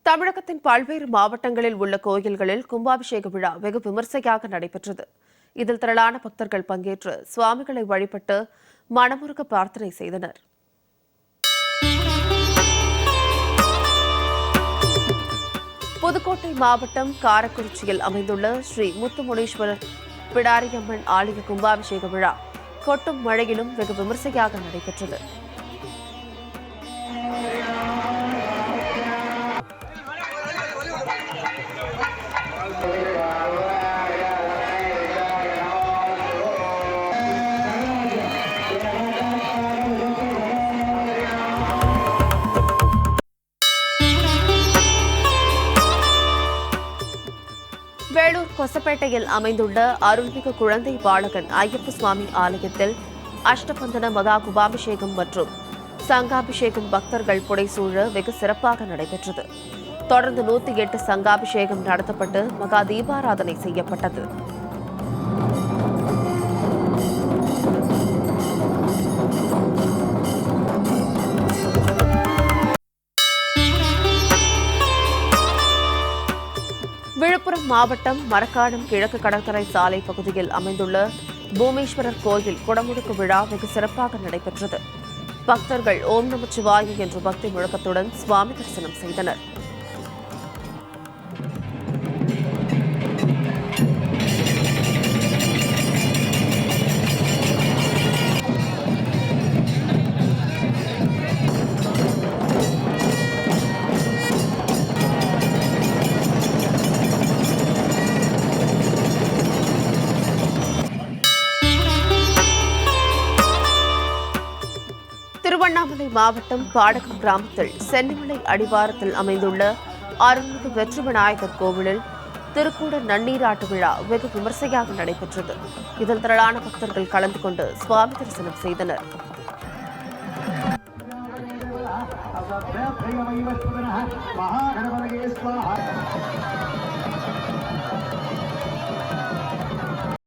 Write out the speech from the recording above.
தமிழகத்தின் பல்வேறு மாவட்டங்களில் உள்ள கோயில்களில் கும்பாபிஷேக விழா வெகு விமர்சையாக நடைபெற்றது. இதில் திரளான பக்தர்கள் பங்கேற்று சுவாமிகளை வழிபட்டு மனமுருக பிரார்த்தனை செய்தனர். புதுக்கோட்டை மாவட்டம் காரக்குறிச்சியில் அமைந்துள்ள ஸ்ரீ முத்துமுனீஸ்வரர் பிடாரியம்மன் ஆலய கும்பாபிஷேக விழா கொட்டும் மழையிலும் வெகு விமர்சையாக நடைபெற்றது. வேலூர் கொசப்பேட்டையில் அமைந்துள்ள அருள்மிகு குழந்தை பாலகன் ஐயப்ப சுவாமி ஆலயத்தில் அஷ்டபந்தன மகா கும்பாபிஷேகம் மற்றும் சங்காபிஷேகம் பக்தர்கள் புடைசூழ வெகு சிறப்பாக நடைபெற்றது. தொடர்ந்து 108 சங்காபிஷேகம் நடத்தப்பட்டு மகா தீபாராதனை செய்யப்பட்டது. விழுப்புரம் மாவட்டம் மரக்காணம் கிழக்கு கடற்கரை சாலை பகுதியில் அமைந்துள்ள பூமேஸ்வரர் கோயில் குடமுழுக்கு விழா வெகு சிறப்பாக நடைபெற்றது. பக்தர்கள் ஓம் நமச்சிவாய என்ற பக்தி முழக்கத்துடன் சுவாமி தரிசனம் செய்தனர். திருவண்ணாமலை மாவட்டம் பாடகம் கிராமத்தில் சென்னிமலை அடிவாரத்தில் அமைந்துள்ள அருள்மிகு வெற்றி விநாயகர் கோவிலில் திருக்கூட நன்னீராட்டு விழா வெகு விமர்சையாக நடைபெற்றது. இதில் திரளான பக்தர்கள் கலந்து கொண்டு சுவாமி தரிசனம் செய்தனர். மகாகணபதியே ஸ்வாஹா.